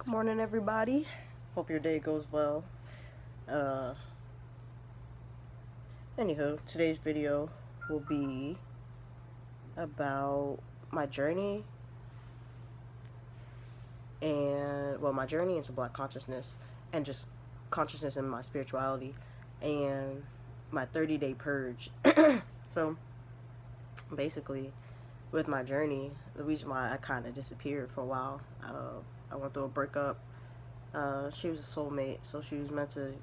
Good morning, everybody. Hope your day goes well. Uh, Anywho, today's video will be about my journey my journey into Black consciousness and just consciousness and my spirituality and my 30-day purge. So, basically, with my journey, the reason why I kind of disappeared for a while, I went through a breakup. She was a soulmate, so she was meant to,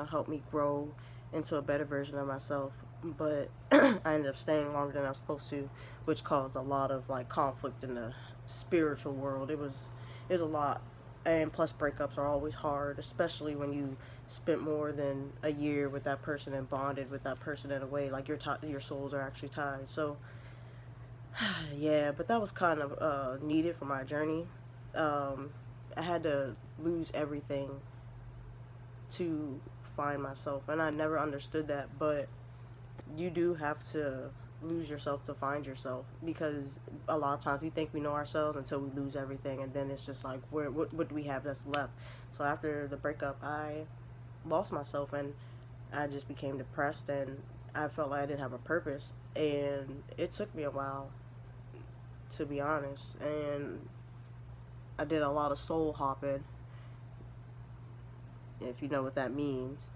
help me grow into a better version of myself. But I ended up staying longer than I was supposed to, which caused a lot of like conflict in the spiritual world. It was a lot, and plus breakups are always hard, especially when you spent more than a year with that person and bonded with that person in a way like your souls are actually tied. So yeah, but that was kind of needed for my journey. I had to lose everything to find myself, and I never understood that, but you do have to lose yourself to find yourself, because a lot of times we think we know ourselves until we lose everything, and then it's just like, what do we have that's left? So after the breakup, I lost myself, and I just became depressed, and I felt like I didn't have a purpose, and it took me a while, to be honest, and I did a lot of soul hopping, if you know what that means,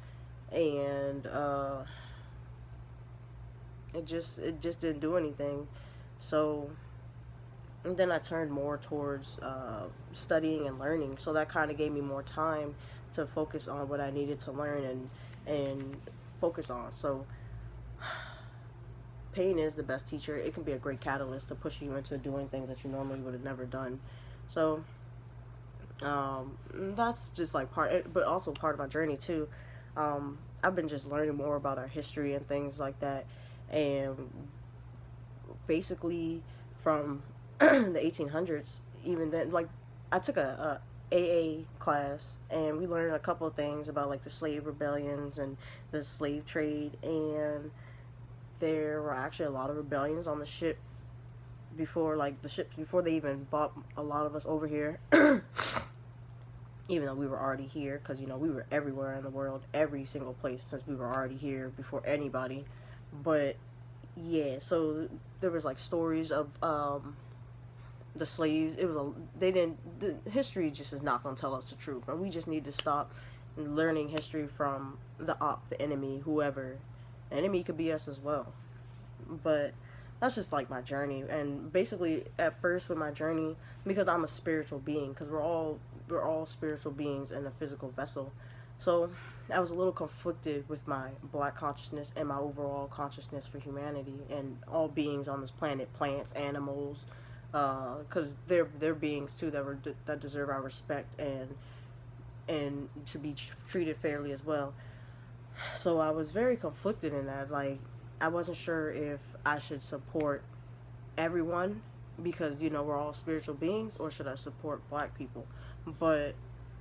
and it just didn't do anything. So and then I turned more towards studying and learning, so that kind of gave me more time to focus on what I needed to learn and focus on. So pain is the best teacher. It can be a great catalyst to push you into doing things that you normally would have never done. So that's just like but also part of my journey too. I've been just learning more about our history and things like that, and basically from the 1800s, even then, like I took a AA class, and we learned a couple of things about like the slave rebellions and the slave trade, and there were actually a lot of rebellions on the ship before, like the ships before they even brought a lot of us over here. Even though we were already here, because we were everywhere in the world, every single place, since we were already here before anybody. But yeah, so there was like stories of the slaves. It was the history just is not going to tell us the truth, and we just need to stop learning history from the enemy, whoever. The enemy could be us as well. But that's just like my journey. And basically at first with my journey, because I'm a spiritual being, because we're all spiritual beings in a physical vessel, so I was a little conflicted with my Black consciousness and my overall consciousness for humanity and all beings on this planet, plants, animals, because they're beings too that deserve our respect and to be treated fairly as well. So I was very conflicted in that. Like, I wasn't sure if I should support everyone, because we're all spiritual beings, or should I support Black people. But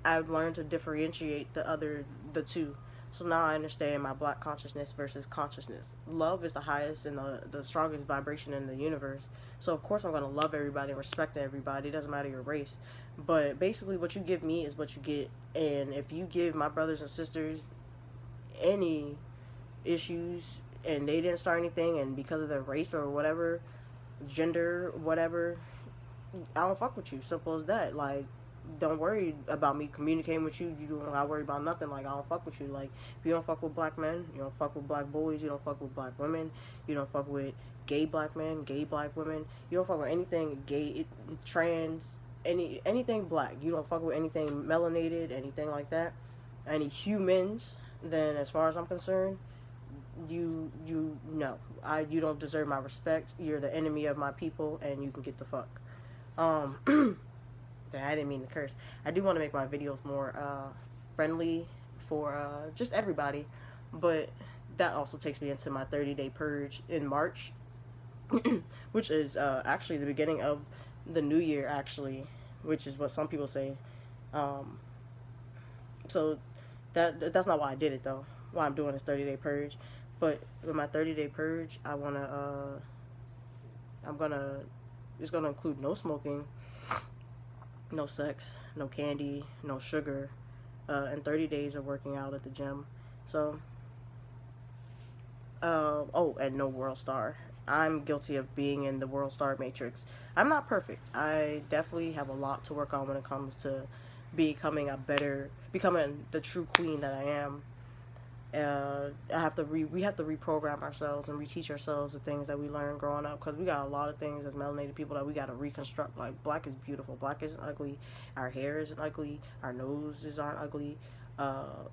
I've learned to differentiate the two. So now I understand my Black consciousness versus consciousness. Love is the highest and the strongest vibration in the universe. So of course I'm going to love everybody and respect everybody. It doesn't matter your race. But basically what you give me is what you get. And if you give my brothers and sisters any issues and they didn't start anything, and because of their race or whatever, gender, whatever, I don't fuck with you. Simple as that. Like, don't worry about me communicating with you. You don't gotta worry about nothing. Like, I don't fuck with you. Like, if you don't fuck with Black men, you don't fuck with Black boys, you don't fuck with Black women, you don't fuck with gay Black men, gay Black women, you don't fuck with anything gay, trans, anything Black. You don't fuck with anything melanated, anything like that, any humans, then as far as I'm concerned, you know, you don't deserve my respect. You're the enemy of my people, and you can get the fuck. I didn't mean to curse. I do want to make my videos more friendly for just everybody, but that also takes me into my 30-day purge in March, which is actually the beginning of the new year, actually, which is what some people say. So that's not why I did it, though. Why I'm doing this 30-day purge. But with my 30-day purge, it's gonna include no smoking, no sex, no candy, no sugar, and 30 days of working out at the gym. So, oh, and no world star. I'm guilty of being in the world star matrix. I'm not perfect. I definitely have a lot to work on when it comes to becoming the true queen that I am. We have to reprogram ourselves and reteach ourselves the things that we learned growing up, because we got a lot of things as melanated people that we got to reconstruct. Like, black is beautiful, black isn't ugly, our hair isn't ugly, our noses aren't ugly.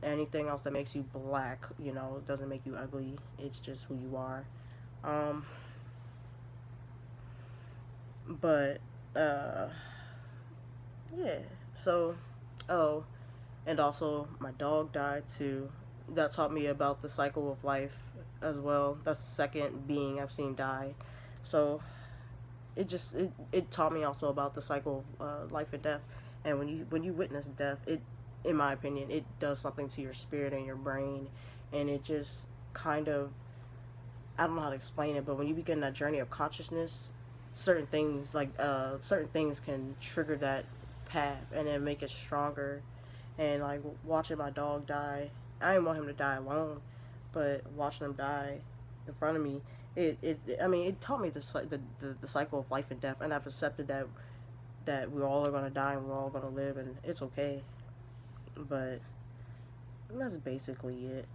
Anything else that makes you black, doesn't make you ugly. It's just who you are. Um, but uh, yeah. So, oh, and also my dog died too. That taught me about the cycle of life as well. That's the second being I've seen die. So it taught me also about the cycle of life and death. And when you witness death, it, in my opinion, it does something to your spirit and your brain, and it just kind of, I don't know how to explain it, but when you begin that journey of consciousness, certain things can trigger that path and then make it stronger. And like watching my dog die, I didn't want him to die alone, but watching him die in front of me, I mean, it taught me the cycle of life and death, and I've accepted that we all are gonna die and we're all gonna live, and it's okay. But that's basically it.